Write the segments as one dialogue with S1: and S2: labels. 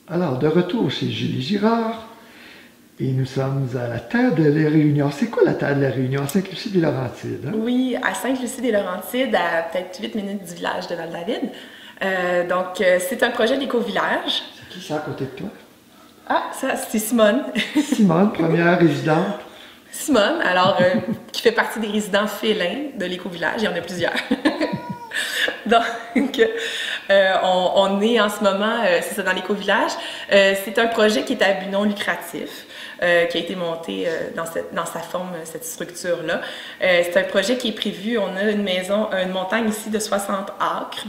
S1: Alors, de retour chez Julie Girard, et nous sommes à la terre de la Réunion. C'est quoi la terre de la Réunion? À Sainte-Lucie-des-Laurentides, hein?
S2: Oui, à Sainte-Lucie-des-Laurentides, à peut-être 8 minutes du village de Val-David. C'est un projet d'éco-village.
S1: C'est qui ça à côté de toi?
S2: Ah, ça, c'est Simone.
S1: Simone, première résidente.
S2: Simone, qui fait partie des résidents félins de l'éco-village. Il y en a plusieurs. Donc, on est en ce moment, c'est ça, dans l'éco-village. C'est un projet qui est à but non lucratif, qui a été monté dans sa forme, cette structure-là. C'est un projet qui est prévu, on a une montagne ici de 60 acres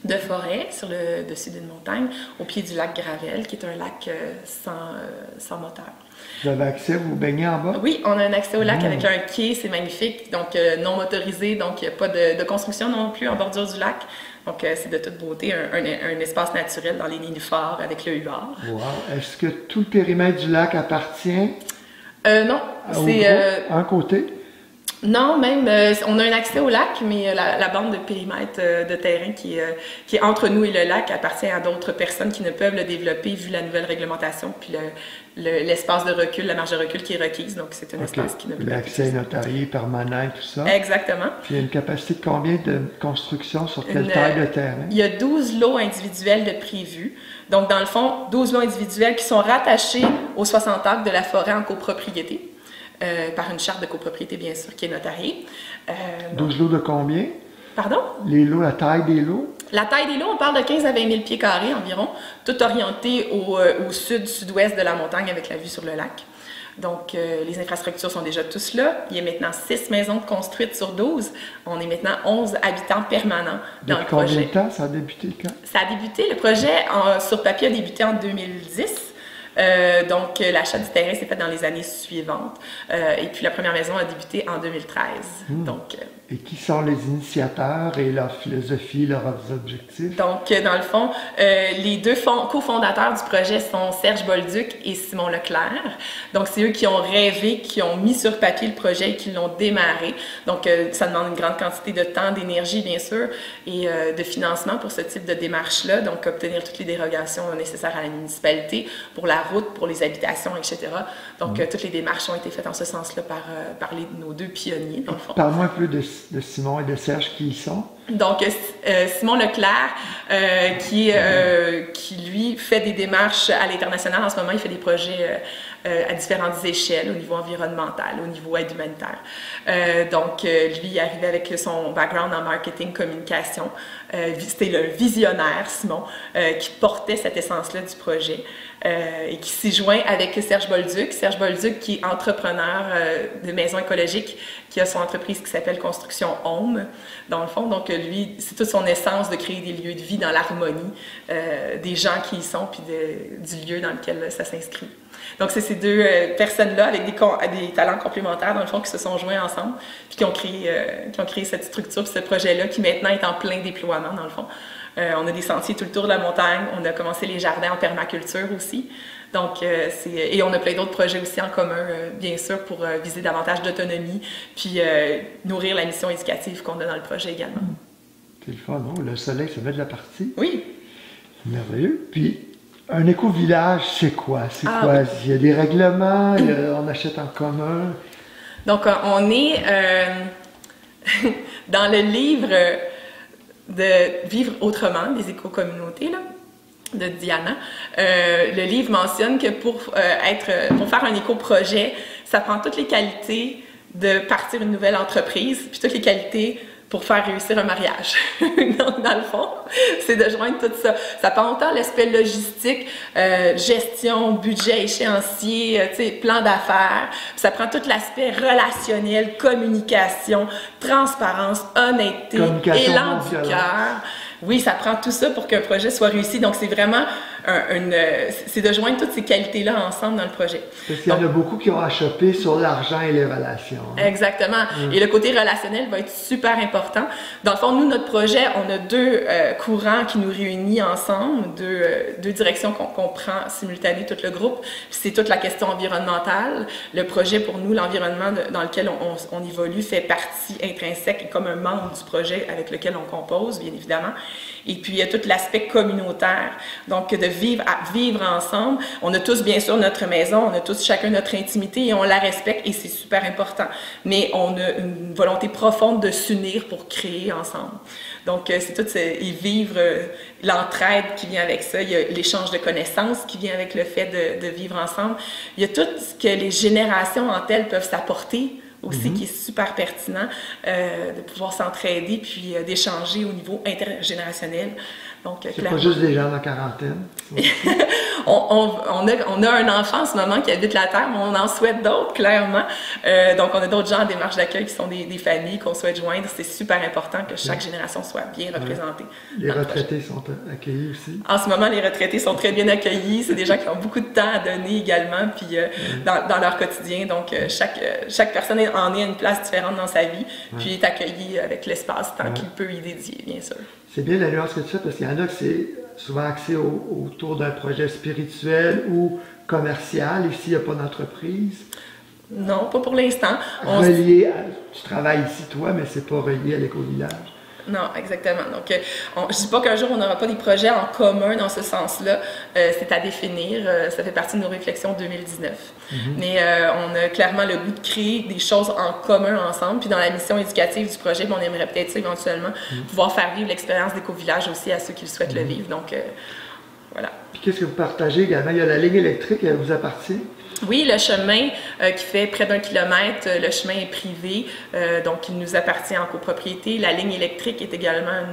S2: de forêt sur le dessus d'une montagne, au pied du lac Gravel, qui est un lac sans moteur.
S1: Vous avez accès, vous baignez en bas?
S2: Oui, on a un accès au lac avec un quai, c'est magnifique, donc non motorisé, donc il n'y a pas de construction non plus en bordure du lac. Donc c'est de toute beauté, un espace naturel dans les nénuphars avec le huard.
S1: Wow! Est-ce que tout le périmètre du lac appartient?
S2: Non, c'est...
S1: un côté?
S2: Non, même, on a un accès au lac, mais la bande de périmètre de terrain qui est entre nous et le lac appartient à d'autres personnes qui ne peuvent le développer vu la nouvelle réglementation, puis l'espace de recul, la marge de recul qui est requise, donc c'est un espace qui ne peut pas...
S1: L'accès notarié, permanent, tout ça.
S2: Exactement.
S1: Puis il y a une capacité de combien de construction sur quelle taille de terrain? Il
S2: y a 12 lots individuels de prévus. Donc, dans le fond, 12 lots individuels qui sont rattachés aux 60 acres de la forêt en copropriété. Par une charte de copropriété, bien sûr, qui est notariée.
S1: 12 lots de combien?
S2: Pardon?
S1: Les lots, la taille des lots?
S2: La taille des lots, on parle de 15 à 20 000 pieds carrés environ, tout orienté au sud-sud-ouest de la montagne avec la vue sur le lac. Donc, les infrastructures sont déjà tous là. Il y a maintenant 6 maisons construites sur 12. On est maintenant 11 habitants permanents dans le projet.
S1: Combien de temps ça a débuté quand?
S2: Ça a débuté, le projet sur papier a débuté en 2010. Donc, l'achat du terrain s'est fait dans les années suivantes. Et puis, la première maison a débuté en 2013. Donc,
S1: et qui sont les initiateurs et leur philosophie, leurs objectifs?
S2: Donc, dans le fond, les deux cofondateurs du projet sont Serge Bolduc et Simon Leclerc. Donc, c'est eux qui ont rêvé, qui ont mis sur papier le projet et qui l'ont démarré. Donc, ça demande une grande quantité de temps, d'énergie, bien sûr, et de financement pour ce type de démarche-là. Donc, obtenir toutes les dérogations nécessaires à la municipalité pour la route, pour les habitations, etc. Donc, toutes les démarches ont été faites en ce sens-là par nos deux pionniers, dans le fond.
S1: Parle-moi un peu de Simon et de Serge, qui ils sont?
S2: Donc, Simon Leclerc, qui lui fait des démarches à l'international. En ce moment, il fait des projets à différentes échelles, au niveau environnemental, au niveau aide humanitaire. Donc, lui, il arrivait avec son background en marketing, communication. C'était le visionnaire, Simon, qui portait cette essence-là du projet et qui s'y joint avec Serge Bolduc. Serge Bolduc, qui est entrepreneur de maisons écologiques, qui a son entreprise qui s'appelle Construction Home, dans le fond. Donc, lui, c'est toute son essence de créer des lieux de vie dans l'harmonie des gens qui y sont, puis du lieu dans lequel ça s'inscrit. Donc, c'est ces deux personnes-là avec des talents complémentaires, dans le fond, qui se sont joints ensemble, puis qui ont créé cette structure, puis ce projet-là, qui maintenant est en plein déploiement, dans le fond. On a des sentiers tout le tour de la montagne, on a commencé les jardins en permaculture aussi. Donc, et on a plein d'autres projets aussi en commun, bien sûr, pour viser davantage d'autonomie, puis nourrir la mission éducative qu'on a dans le projet également.
S1: C'est le fun, non? Le soleil se met de la partie.
S2: Oui.
S1: Merveilleux. Puis, un éco-village, c'est quoi? C'est quoi? Oui. Il y a des règlements, on achète en commun.
S2: Donc, on est dans le livre de Vivre autrement, des éco-communautés, là, de Diana. Le livre mentionne que pour faire un éco-projet, ça prend toutes les qualités de partir une nouvelle entreprise, puis toutes les qualités pour faire réussir un mariage. Donc, dans le fond, c'est de joindre tout ça. Ça prend autant l'aspect logistique, gestion, budget, échéancier, plan d'affaires. Ça prend tout l'aspect relationnel, communication, transparence, honnêteté, élan du cœur. Oui, ça prend tout ça pour qu'un projet soit réussi. Donc, c'est vraiment c'est de joindre toutes ces qualités-là ensemble dans le projet.
S1: Parce qu'il y en a beaucoup qui ont achoppé sur l'argent et les relations. Hein?
S2: Exactement. Et le côté relationnel va être super important. Dans le fond, nous, notre projet, on a deux courants qui nous réunissent ensemble, deux directions qu'on prend simultanées, tout le groupe. C'est toute la question environnementale. Le projet, pour nous, l'environnement dans lequel on évolue fait partie intrinsèque et comme un membre du projet avec lequel on compose, bien évidemment. Et puis, il y a tout l'aspect communautaire. Donc, de vivre ensemble. On a tous, bien sûr, notre maison, on a tous chacun notre intimité et on la respecte et c'est super important. Mais on a une volonté profonde de s'unir pour créer ensemble. Donc, c'est tout, et vivre l'entraide qui vient avec ça. Il y a l'échange de connaissances qui vient avec le fait de vivre ensemble. Il y a tout ce que les générations entre elles peuvent s'apporter aussi, qui est super pertinent, de pouvoir s'entraider puis d'échanger au niveau intergénérationnel. Donc,
S1: c'est pas juste des gens dans la quarantaine.
S2: on a un enfant en ce moment qui habite la Terre, mais on en souhaite d'autres, clairement. Donc, on a d'autres gens en démarche d'accueil qui sont des familles qu'on souhaite joindre. C'est super important que chaque génération soit bien représentée.
S1: Les retraités sont accueillis aussi.
S2: En ce moment, les retraités sont très bien accueillis. C'est des gens qui ont beaucoup de temps à donner également, puis dans leur quotidien. Donc, chaque personne en est à une place différente dans sa vie, puis est accueilli avec l'espace tant qu'il peut y dédier, bien sûr.
S1: C'est bien la nuance que tu fais, parce qu'il y en a que c'est souvent axé autour d'un projet spirituel ou commercial. Ici, il n'y a pas d'entreprise.
S2: Non, pas pour l'instant.
S1: Tu travailles ici, toi, mais c'est pas relié à l'éco-village.
S2: Non, exactement. Donc, je ne dis pas qu'un jour, on n'aura pas des projets en commun dans ce sens-là. C'est à définir. Ça fait partie de nos réflexions 2019. Mais on a clairement le goût de créer des choses en commun ensemble. Puis dans la mission éducative du projet, on aimerait peut-être ça éventuellement pouvoir faire vivre l'expérience d'éco-village aussi à ceux qui le souhaitent le vivre. Donc, voilà.
S1: Puis qu'est-ce que vous partagez également? Il y a la ligne électrique, elle vous appartient?
S2: Oui, le chemin qui fait près d'1 kilomètre, le chemin est privé, donc il nous appartient en copropriété. La ligne électrique est également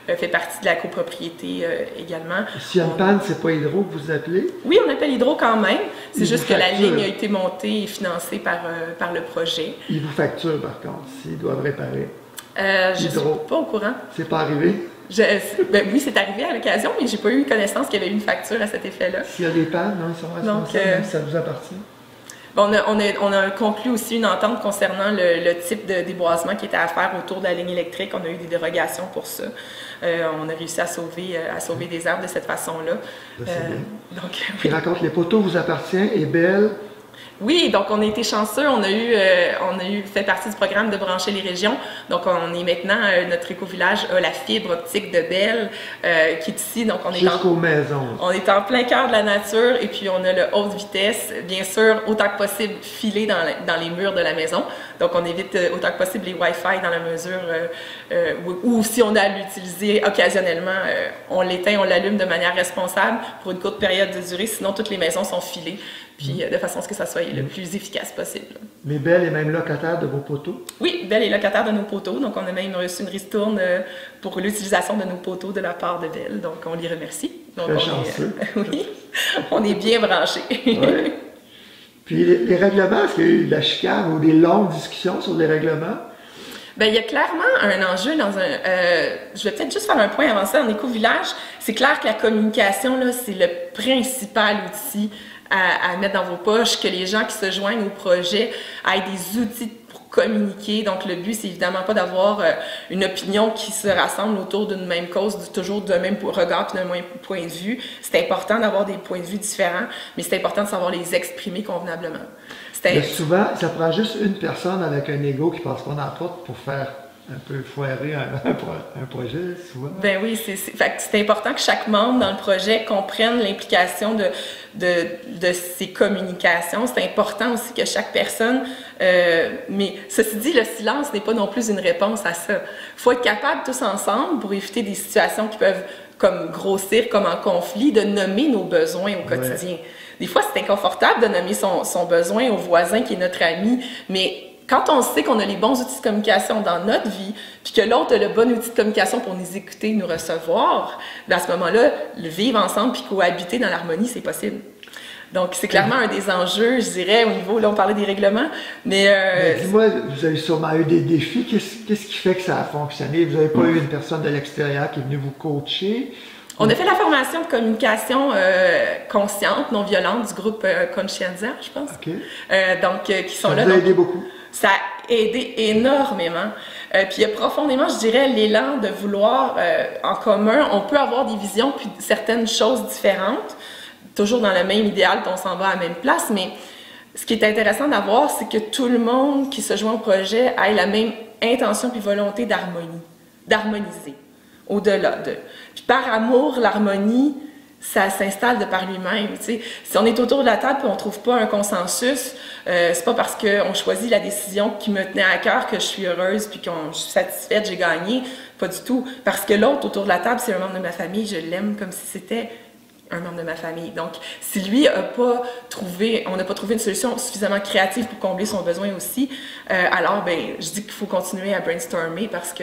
S2: fait partie de la copropriété également.
S1: S'il y a une panne, c'est pas Hydro que vous appelez?
S2: Oui, on appelle Hydro quand même. C'est juste que la ligne a été montée et financée par le projet.
S1: Ils vous facturent par contre, s'ils doivent réparer.
S2: Je ne suis pas au courant.
S1: C'est pas arrivé?
S2: Oui, c'est arrivé à l'occasion, mais j'ai pas eu connaissance qu'il y avait eu une facture à cet effet-là.
S1: S'il y a des pannes, non, ça vous appartient.
S2: Bon, on a conclu aussi une entente concernant le type de déboisement qui était à faire autour de la ligne électrique. On a eu des dérogations pour ça. On a réussi à sauver des arbres de cette façon-là.
S1: C'est bien. Puis raconte, les poteaux vous appartiennent et Belle.
S2: Oui, donc on a été chanceux, on a eu fait partie du programme de brancher les régions. Donc on est maintenant, notre éco-village a la fibre optique de Belle qui est ici. Donc on est
S1: jusqu'aux maisons.
S2: On est en plein cœur de la nature et puis on a le haute vitesse, bien sûr, autant que possible filé dans les murs de la maison. Donc on évite autant que possible les Wi-Fi dans la mesure où si on a à l'utiliser occasionnellement, on l'éteint, on l'allume de manière responsable pour une courte période de durée, sinon toutes les maisons sont filées. Puis de façon à ce que ça soit le plus efficace possible.
S1: Mais Belle est même locataire de vos poteaux? Oui,
S2: Belle est locataire de nos poteaux, donc on a même reçu une ristourne pour l'utilisation de nos poteaux de la part de Belle, donc on les remercie. Donc
S1: très chanceux.
S2: Oui, on est bien branchés.
S1: Ouais. Puis les règlements, est-ce qu'il y a eu de la chicane ou des longues discussions sur les règlements?
S2: Bien, il y a clairement un enjeu dans je vais peut-être juste faire un point avant ça. En éco-village, c'est clair que la communication, là, c'est le principal outil à mettre dans vos poches, que les gens qui se joignent au projet aient des outils pour communiquer. Donc, le but, c'est évidemment pas d'avoir une opinion qui se rassemble autour d'une même cause, toujours d'un même regard et d'un même point de vue. C'est important d'avoir des points de vue différents, mais c'est important de savoir les exprimer convenablement.
S1: Mais souvent, ça prend juste une personne avec un ego qui passe pas dans la porte pour faire un peu foirer un projet, souvent. Ben oui,
S2: c'est important que chaque membre dans le projet comprenne l'implication de ces communications. C'est important aussi que chaque personne... mais ceci dit, le silence n'est pas non plus une réponse à ça. Il faut être capable tous ensemble, pour éviter des situations qui peuvent comme grossir, comme en conflit, de nommer nos besoins au quotidien. Ouais. Des fois, c'est inconfortable de nommer son besoin au voisin qui est notre ami, mais... Quand on sait qu'on a les bons outils de communication dans notre vie, puis que l'autre a le bon outil de communication pour nous écouter, nous recevoir, à ce moment-là, le vivre ensemble puis cohabiter dans l'harmonie, c'est possible. Donc, c'est clairement un des enjeux, je dirais, au niveau, là, on parlait des règlements, mais
S1: dis-moi, vous avez sûrement eu des défis. Qu'est-ce qui fait que ça a fonctionné? Vous n'avez pas eu une personne de l'extérieur qui est venue vous coacher?
S2: On a fait la formation de communication consciente, non violente du groupe Conscienza, je pense.
S1: Okay.
S2: Donc, qui sont là.
S1: Ça vous a aidé beaucoup?
S2: Ça a aidé énormément. Puis il y a profondément, je dirais, l'élan de vouloir, en commun, on peut avoir des visions puis certaines choses différentes, toujours dans le même idéal, on s'en va à la même place, mais ce qui est intéressant d'avoir, c'est que tout le monde qui se joint au projet ait la même intention puis volonté d'harmoniser. au-delà de. Puis par amour, l'harmonie, ça s'installe de par lui-même. Si on est autour de la table et on ne trouve pas un consensus, c'est pas parce qu'on choisit la décision qui me tenait à cœur que je suis heureuse puis que je suis satisfaite, j'ai gagné. Pas du tout. Parce que l'autre autour de la table, c'est un membre de ma famille, je l'aime comme si c'était un membre de ma famille. Donc, si lui on n'a pas trouvé une solution suffisamment créative pour combler son besoin aussi, alors, je dis qu'il faut continuer à brainstormer parce que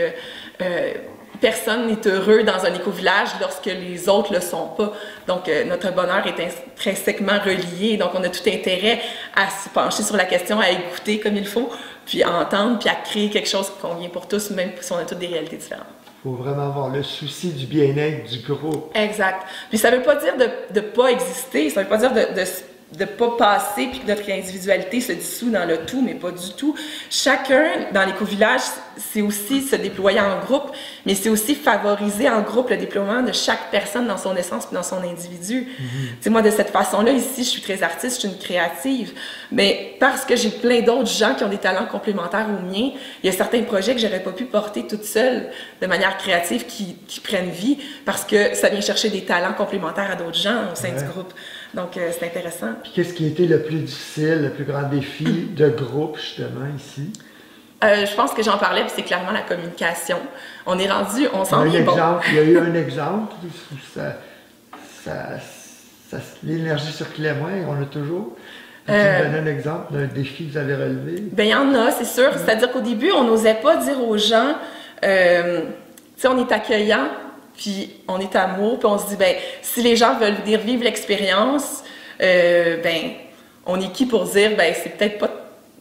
S2: personne n'est heureux dans un éco-village lorsque les autres le sont pas. Donc, notre bonheur est intrinsèquement relié. Donc, on a tout intérêt à se pencher sur la question, à écouter comme il faut, puis à entendre, puis à créer quelque chose qui convient pour tous, même si on a toutes des réalités différentes.
S1: Il faut vraiment avoir le souci du bien-être du groupe.
S2: Exact. Puis ça ne veut pas dire de ne pas exister, ça ne veut pas dire de ne pas passer puis que notre individualité se dissout dans le tout, mais pas du tout. Chacun, dans l'éco-village, c'est aussi se déployer en groupe, mais c'est aussi favoriser en groupe le déploiement de chaque personne dans son essence puis dans son individu. Tu sais, moi, de cette façon-là, ici, je suis très artiste, je suis une créative, mais parce que j'ai plein d'autres gens qui ont des talents complémentaires aux miens, il y a certains projets que j'aurais pas pu porter toute seule de manière créative qui prennent vie parce que ça vient chercher des talents complémentaires à d'autres gens au sein du groupe. Donc, c'est intéressant.
S1: Puis, qu'est-ce qui a été le plus difficile, le plus grand défi de groupe, justement, ici?
S2: Je pense que j'en parlais, puis c'est clairement la communication. On est rendu, on s'en vient bon.
S1: Il y a eu un exemple où l'énergie circulait moins, on l'a toujours. Tu me donnes un exemple d'un défi que vous avez relevé?
S2: Bien, il y en a, c'est sûr. C'est-à-dire qu'au début, on n'osait pas dire aux gens, tu sais, on est accueillant, puis on est amour, puis on se dit, si les gens veulent venir vivre l'expérience, on est qui pour dire, c'est peut-être pas,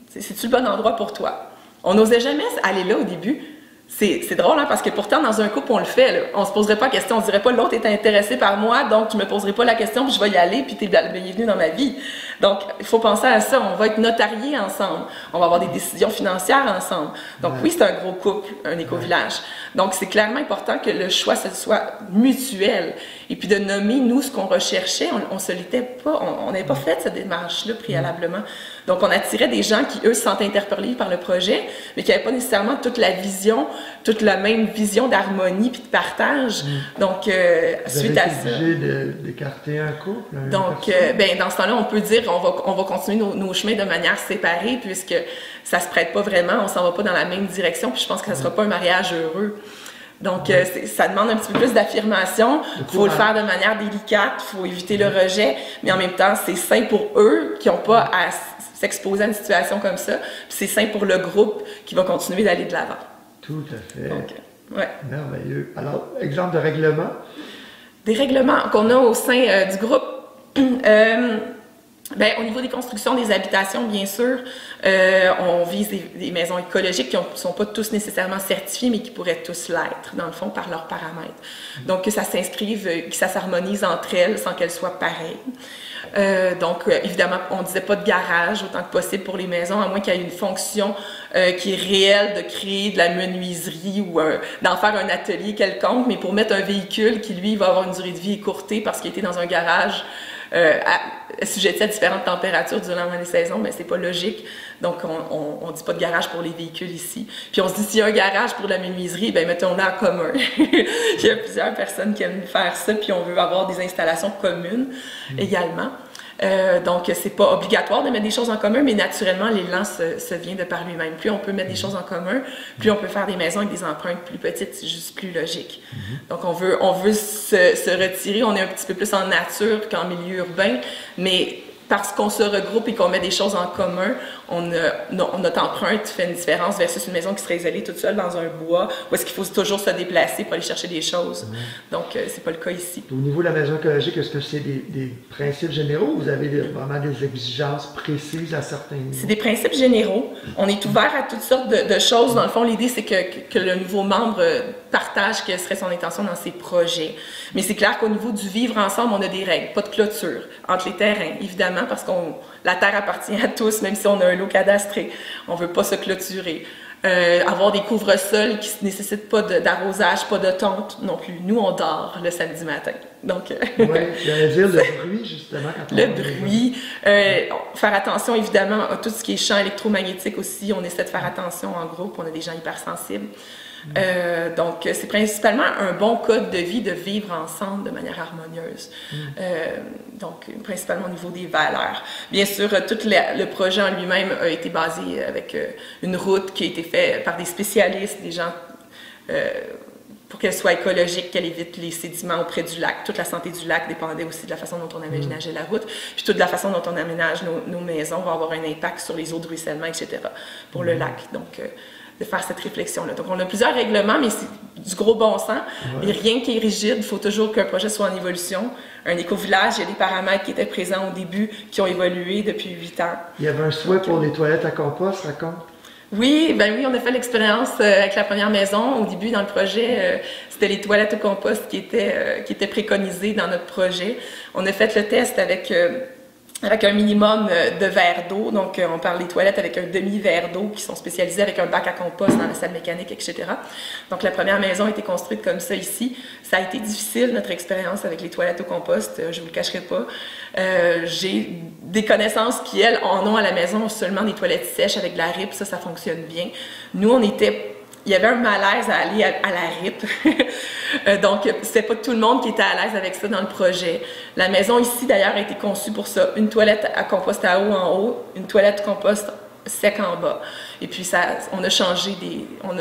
S2: c'est-tu le bon endroit pour toi? On n'osait jamais aller là au début. C'est drôle, hein, parce que pourtant, dans un couple, on le fait. Là. On se poserait pas la question, on dirait pas l'autre est intéressé par moi, donc je me poserai pas la question, puis je vais y aller, puis t'es bienvenue dans ma vie. Donc, il faut penser à ça. On va être notariés ensemble. On va avoir des décisions financières ensemble. Donc, oui, c'est un gros couple, un éco-village. Donc, c'est clairement important que le choix soit mutuel. Et puis, de nommer, nous, ce qu'on recherchait, on se l'était pas, on n'avait pas fait cette démarche-là préalablement. Donc, on attirait des gens qui, eux, se sentent interpellés par le projet, mais qui n'avaient pas nécessairement toute la vision, toute la même vision d'harmonie puis de partage. Donc, suite à ça...
S1: Vous avez été obligé d'écarter un couple?
S2: Donc, dans ce temps-là, on peut dire on va continuer nos chemins de manière séparée puisque ça se prête pas vraiment, on s'en va pas dans la même direction, puis je pense que ça sera pas un mariage heureux. Donc, ça demande un petit peu plus d'affirmation. Il faut le faire de manière délicate, il faut éviter le rejet, mais en même temps, c'est sain pour eux qui n'ont pas à s'exposer à une situation comme ça, puis c'est sain pour le groupe qui va continuer d'aller de l'avant.
S1: Tout à fait.
S2: Donc, ouais.
S1: Merveilleux. Alors, exemple de règlement? Des
S2: règlements qu'on a au sein du groupe. Au niveau des constructions des habitations, bien sûr, on vise des maisons écologiques qui ne sont pas tous nécessairement certifiées, mais qui pourraient tous l'être, dans le fond, par leurs paramètres. Donc, que ça s'inscrive, que ça s'harmonise entre elles sans qu'elles soient pareilles. Donc, évidemment, on ne disait pas de garage autant que possible pour les maisons, à moins qu'il y ait une fonction qui est réelle de créer de la menuiserie ou d'en faire un atelier quelconque, mais pour mettre un véhicule qui, lui, va avoir une durée de vie écourtée parce qu'il était dans un garage, assujetti à différentes températures durant les saisons, mais c'est pas logique. Donc, on dit pas de garage pour les véhicules ici. Puis on se dit, s'il y a un garage pour la menuiserie, mettons-le en commun. Il y a plusieurs personnes qui aiment faire ça, puis on veut avoir des installations communes également. Donc, c'est pas obligatoire de mettre des choses en commun, mais naturellement, l'élan se vient de par lui-même. Plus on peut mettre des choses en commun, plus on peut faire des maisons avec des empreintes plus petites, c'est juste plus logique. Donc, on veut se retirer, on est un petit peu plus en nature qu'en milieu urbain, mais parce qu'on se regroupe et qu'on met des choses en commun, notre empreinte fait une différence versus une maison qui serait isolée toute seule dans un bois, où est-ce qu'il faut toujours se déplacer pour aller chercher des choses. Donc, c'est pas le cas ici.
S1: Au niveau de la maison écologique, est-ce que c'est des principes généraux ou vous avez vraiment des exigences précises à certains niveaux?
S2: C'est des principes généraux. On est ouvert à toutes sortes de choses. Dans le fond, l'idée, c'est que le nouveau membre partage quelle serait son intention dans ses projets. Mais c'est clair qu'au niveau du vivre ensemble, on a des règles, pas de clôture entre les terrains, évidemment, parce que la terre appartient à tous, même si on a un lot cadastré. On ne veut pas se clôturer. Avoir des couvre-sols qui ne nécessitent pas d'arrosage, pas de tonte non plus. Nous, on dort le samedi matin. Donc,
S1: oui, j'allais dire le bruit, justement. Quand
S2: le bruit. Faire attention, évidemment, à tout ce qui est champ électromagnétique aussi. On essaie de faire attention en groupe. On a des gens hypersensibles. Donc, c'est principalement un bon code de vie de vivre ensemble de manière harmonieuse. Donc, principalement au niveau des valeurs. Bien sûr, tout le projet en lui-même a été basé avec une route qui a été faite par des spécialistes, des gens pour qu'elle soit écologique, qu'elle évite les sédiments auprès du lac. Toute la santé du lac dépendait aussi de la façon dont on aménageait la route. Puis toute la façon dont on aménage nos maisons va avoir un impact sur les eaux de ruissellement, etc. pour le lac. Donc, de faire cette réflexion-là. Donc, on a plusieurs règlements, mais c'est du gros bon sens. Il n'y a rien qui est rigide. Il faut toujours qu'un projet soit en évolution. Un éco-village, il y a des paramètres qui étaient présents au début, qui ont évolué depuis 8 ans.
S1: Il y avait un souhait pour les toilettes à compost, raconte?
S2: Oui, on a fait l'expérience avec la première maison. Au début, dans le projet, c'était les toilettes au compost qui étaient préconisées dans notre projet. On a fait le test avec un minimum de verre d'eau. Donc, on parle des toilettes avec un demi-verre d'eau qui sont spécialisées avec un bac à compost dans la salle mécanique, etc. Donc, la première maison a été construite comme ça ici. Ça a été difficile, notre expérience avec les toilettes au compost, je ne vous le cacherai pas. J'ai des connaissances qui, elles, en ont à la maison seulement des toilettes sèches avec de la RIP. Ça fonctionne bien. Nous, il y avait un malaise à aller à la RIP. Donc, c'est pas tout le monde qui était à l'aise avec ça dans le projet. La maison ici, d'ailleurs, a été conçue pour ça. Une toilette à compost à eau en haut, une toilette compost sec en bas. Et puis, on a changé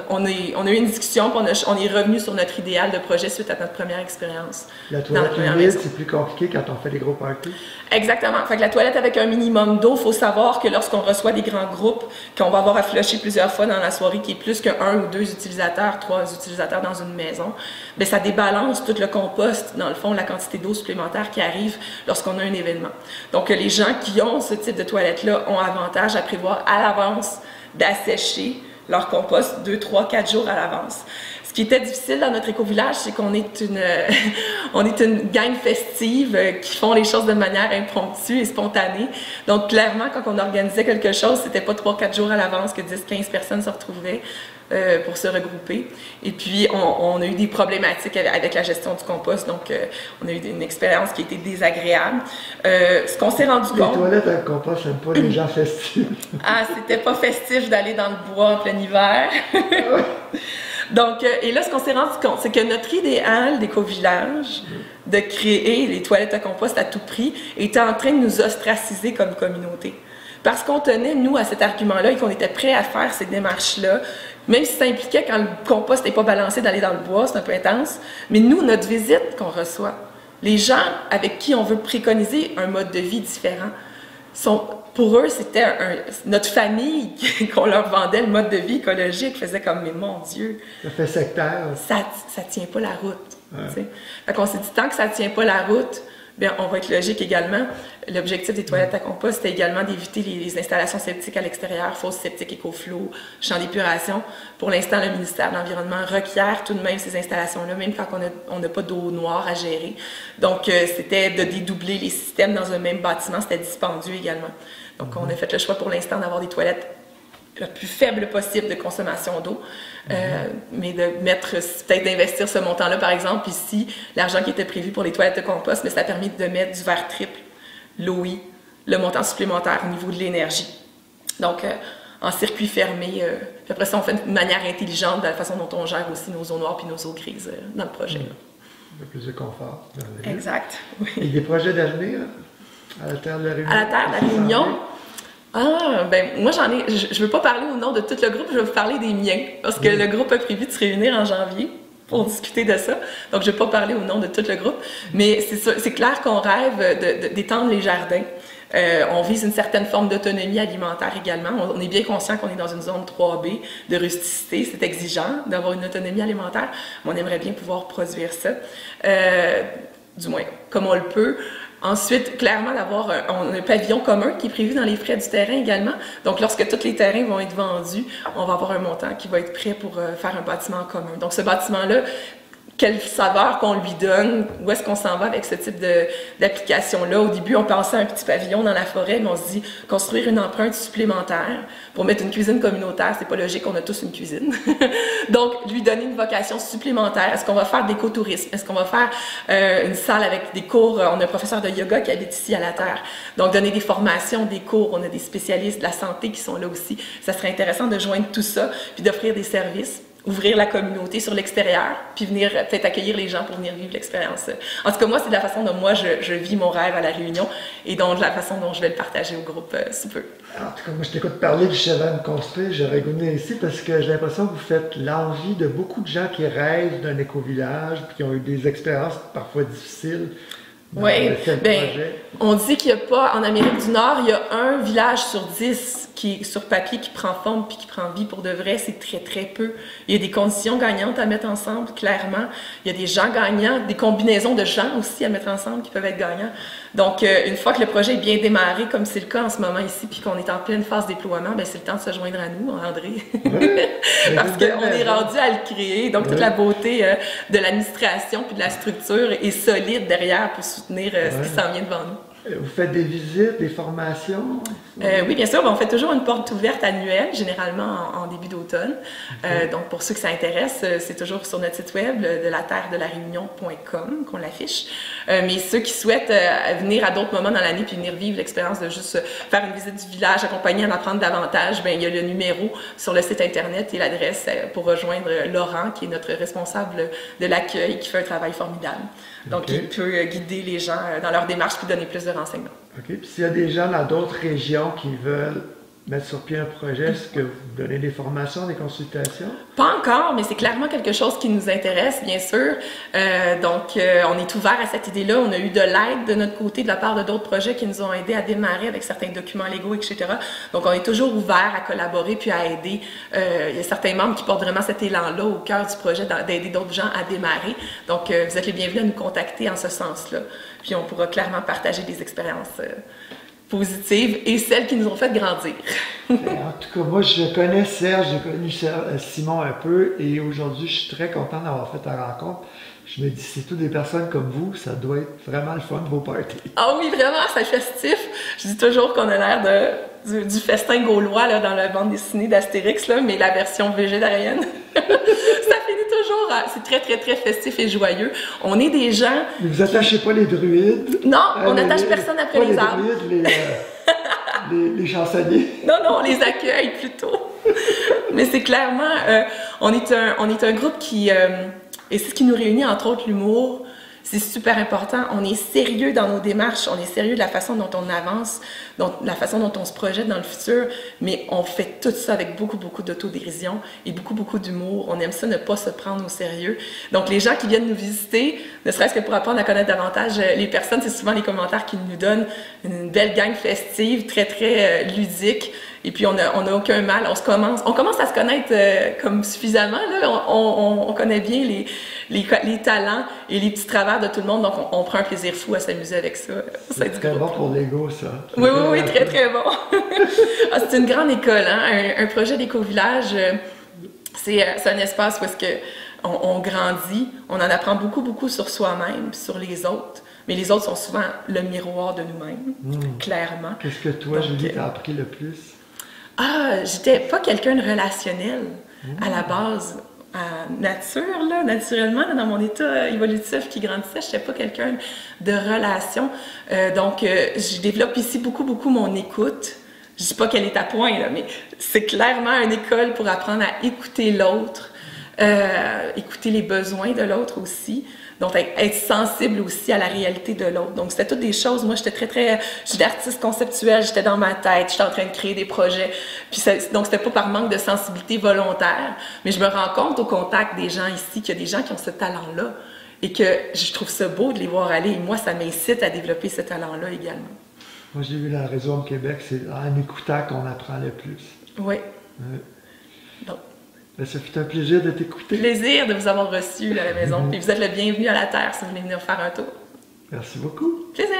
S2: on a eu une discussion, puis on est revenu sur notre idéal de projet suite à notre première expérience.
S1: La toilette humide, c'est plus compliqué quand on fait des gros parties? Exactement.
S2: Fait que la toilette avec un minimum d'eau, il faut savoir que lorsqu'on reçoit des grands groupes, qu'on va avoir à flusher plusieurs fois dans la soirée, qui est plus qu'un ou deux utilisateurs, 3 utilisateurs dans une maison, bien, ça débalance tout le compost, dans le fond, la quantité d'eau supplémentaire qui arrive lorsqu'on a un événement. Donc, les gens qui ont ce type de toilette-là ont avantage à prévoir à l'avance d'assécher leur compost 2, 3, 4 jours à l'avance. Ce qui était difficile dans notre éco-village, c'est qu'on est une gang festive qui font les choses de manière impromptue et spontanée. Donc, clairement, quand on organisait quelque chose, c'était pas 3, 4 jours à l'avance que 10, 15 personnes se retrouvaient pour se regrouper. Et puis, on a eu des problématiques avec la gestion du compost. Donc, on a eu une expérience qui a été désagréable. Ce qu'on s'est rendu compte...
S1: Les toilettes à compost, j'aime pas les gens festifs.
S2: Ah, c'était pas festif d'aller dans le bois en plein hiver. Donc, et là, ce qu'on s'est rendu compte, c'est que notre idéal d'éco-village, de créer les toilettes à compost à tout prix, était en train de nous ostraciser comme communauté. Parce qu'on tenait, nous, à cet argument-là et qu'on était prêts à faire ces démarches-là, même si ça impliquait, quand le compost n'est pas balancé, d'aller dans le bois, c'est un peu intense. Mais nous, notre visite qu'on reçoit, les gens avec qui on veut préconiser un mode de vie différent, pour eux, c'était notre famille qu'on leur vendait le mode de vie écologique, faisait comme, mais mon Dieu,
S1: ça fait sectaire.
S2: Ça tient pas la route. Ouais. Fait qu'on s'est dit, tant que ça tient pas la route, bien, on va être logique également. L'objectif des toilettes à compost, c'était également d'éviter les installations septiques à l'extérieur, fosses septiques, écoflow, champs d'épuration. Pour l'instant, le ministère de l'Environnement requiert tout de même ces installations-là, même quand on n'a pas d'eau noire à gérer. Donc, c'était de dédoubler les systèmes dans un même bâtiment, c'était dispendieux également. Donc, on a fait le choix pour l'instant d'avoir des toilettes le plus faible possible de consommation d'eau, mais peut-être d'investir ce montant-là, par exemple, ici, l'argent qui était prévu pour les toilettes de compost, mais ça a permis de mettre du verre triple, l'OI, le montant supplémentaire au niveau de l'énergie. Donc, en circuit fermé, puis après ça, on fait de manière intelligente de la façon dont on gère aussi nos eaux noires puis nos eaux grises dans le projet.
S1: Un peu plus de confort.
S2: Exact. Oui.
S1: Et des projets d'avenir à la Terre de la Réunion?
S2: À la Terre de la Réunion? Ah, ben moi j'en ai. Je veux pas parler au nom de tout le groupe, je veux vous parler des miens. Parce que le groupe a prévu de se réunir en janvier pour discuter de ça. Donc je vais pas parler au nom de tout le groupe. Mais c'est clair qu'on rêve d'étendre les jardins. On vise une certaine forme d'autonomie alimentaire également. On est bien conscient qu'on est dans une zone 3B de rusticité. C'est exigeant d'avoir une autonomie alimentaire, mais on aimerait bien pouvoir produire ça. Du moins, comme on le peut. Ensuite, clairement, d'avoir un pavillon commun qui est prévu dans les frais du terrain également. Donc, lorsque tous les terrains vont être vendus, on va avoir un montant qui va être prêt pour faire un bâtiment en commun. Donc, ce bâtiment-là, quelle saveur qu'on lui donne, où est-ce qu'on s'en va avec ce type d'application-là. Au début, on pensait à un petit pavillon dans la forêt, mais on se dit construire une empreinte supplémentaire pour mettre une cuisine communautaire, c'est pas logique, on a tous une cuisine. Donc, lui donner une vocation supplémentaire. Est-ce qu'on va faire d'écotourisme? Est-ce qu'on va faire une salle avec des cours? On a un professeur de yoga qui habite ici à la Terre. Donc, donner des formations, des cours. On a des spécialistes de la santé qui sont là aussi. Ça serait intéressant de joindre tout ça, puis d'offrir des services ouvrir la communauté sur l'extérieur, puis venir peut-être accueillir les gens pour venir vivre l'expérience. En tout cas, moi, c'est de la façon dont moi, je vis mon rêve à La Réunion et donc de la façon dont je vais le partager au groupe sous peu.
S1: En tout cas, moi, je t'écoute parler du Cheval construit, j'aurais goûté ici parce que j'ai l'impression que vous faites l'envie de beaucoup de gens qui rêvent d'un éco-village puis qui ont eu des expériences parfois difficiles.
S2: Oui, bien, on dit qu'il n'y a pas, en Amérique du Nord, il y a un village sur 10 qui, sur papier, qui prend forme puis qui prend vie pour de vrai. C'est très, très peu. Il y a des conditions gagnantes à mettre ensemble, clairement. Il y a des gens gagnants, des combinaisons de gens aussi à mettre ensemble qui peuvent être gagnants. Donc, une fois que le projet est bien démarré, comme c'est le cas en ce moment ici, puis qu'on est en pleine phase déploiement, bien, c'est le temps de se joindre à nous, André. Oui, parce qu'on est rendu à le créer. Donc, toute la beauté de l'administration puis de la structure est solide derrière pour soutenir ce qui s'en vient devant nous.
S1: Vous faites des visites, des formations?
S2: Oui, bien sûr. On fait toujours une porte ouverte annuelle, généralement en début d'automne. Okay. Donc, pour ceux que ça intéresse, c'est toujours sur notre site web, de la terre de la Réunion.com, qu'on l'affiche. Mais ceux qui souhaitent venir à d'autres moments dans l'année puis venir vivre l'expérience de juste faire une visite du village, accompagner, en apprendre davantage, bien, il y a le numéro sur le site Internet et l'adresse pour rejoindre Laurent, qui est notre responsable de l'accueil, qui fait un travail formidable. Donc, okay. Il peut guider les gens dans leur démarche puis donner plus de renseignements.
S1: OK. Puis s'il y a des gens dans d'autres régions qui veulent mettre sur pied un projet, est-ce que vous donnez des formations, des consultations?
S2: Pas encore, mais c'est clairement quelque chose qui nous intéresse, bien sûr. Donc, on est ouvert à cette idée-là. On a eu de l'aide de notre côté, de la part de d'autres projets qui nous ont aidés à démarrer avec certains documents légaux, etc. Donc, on est toujours ouvert à collaborer puis à aider. Il y a certains membres qui portent vraiment cet élan-là au cœur du projet d'aider d'autres gens à démarrer. Donc, vous êtes les bienvenus à nous contacter en ce sens-là. Puis, on pourra clairement partager des expériences positives et celles qui nous ont fait grandir.
S1: En tout cas, moi, je connais Serge, j'ai connu Simon un peu et aujourd'hui, je suis très content d'avoir fait la rencontre. Je me dis, c'est toutes des personnes comme vous, ça doit être vraiment le fun, vos parties.
S2: Ah oui, vraiment, c'est festif. Je dis toujours qu'on a l'air du festin gaulois là, dans la bande dessinée d'Astérix, là, mais la version végétarienne. Ça finit toujours, c'est très, très, très festif et joyeux. On est des gens...
S1: Mais vous attachez pas les druides?
S2: Non, on n'attache personne après les arbres.
S1: Les druides, les chansonniers.
S2: Non, on les accueille plutôt. Mais c'est clairement... on est un groupe qui... et c'est ce qui nous réunit, entre autres, l'humour. C'est super important. On est sérieux dans nos démarches, on est sérieux de la façon dont on avance, la façon dont on se projette dans le futur, mais on fait tout ça avec beaucoup, beaucoup d'autodérision et beaucoup, beaucoup d'humour. On aime ça, ne pas se prendre au sérieux. Donc, les gens qui viennent nous visiter, ne serait-ce que pour apprendre à connaître davantage les personnes, c'est souvent les commentaires qu'ils nous donnent. Une belle gang festive, très, très ludique. Et puis, on n'a aucun mal. On commence à se connaître comme suffisamment. Là. On connaît bien les talents et les petits travers de tout le monde. Donc, on prend un plaisir fou à s'amuser avec ça.
S1: C'est très bon pour l'ego, ça.
S2: Oui, très, très bon. C'est une grande école. Hein? Un projet d'éco-village, c'est un espace où est-ce qu'on grandit. On en apprend beaucoup, beaucoup sur soi-même, sur les autres. Mais les autres sont souvent le miroir de nous-mêmes, clairement.
S1: Qu'est-ce que toi, Julie, t'as appris le plus?
S2: J'étais pas quelqu'un de relationnel à la base. Naturellement, là, dans mon état évolutif qui grandissait, je n'étais pas quelqu'un de relation. Donc, je développe ici beaucoup, beaucoup mon écoute. Je ne dis pas qu'elle est à point, là, mais c'est clairement une école pour apprendre à écouter l'autre, écouter les besoins de l'autre aussi. Donc, être sensible aussi à la réalité de l'autre. Donc, c'était toutes des choses. Moi, j'étais artiste conceptuelle, j'étais dans ma tête, j'étais en train de créer des projets. Puis donc, c'était pas par manque de sensibilité volontaire, mais je me rends compte au contact des gens ici qu'il y a des gens qui ont ce talent-là et que je trouve ça beau de les voir aller. Et moi, ça m'incite à développer ce talent-là également.
S1: Moi, j'ai vu la Réseau Québec, c'est en écoutant qu'on apprend le plus.
S2: Oui. Donc,
S1: ça fait un plaisir de t'écouter.
S2: Plaisir de vous avoir reçu à la maison. Et vous êtes le bienvenu à la Terre si vous voulez venir faire un tour.
S1: Merci beaucoup.
S2: Plaisir.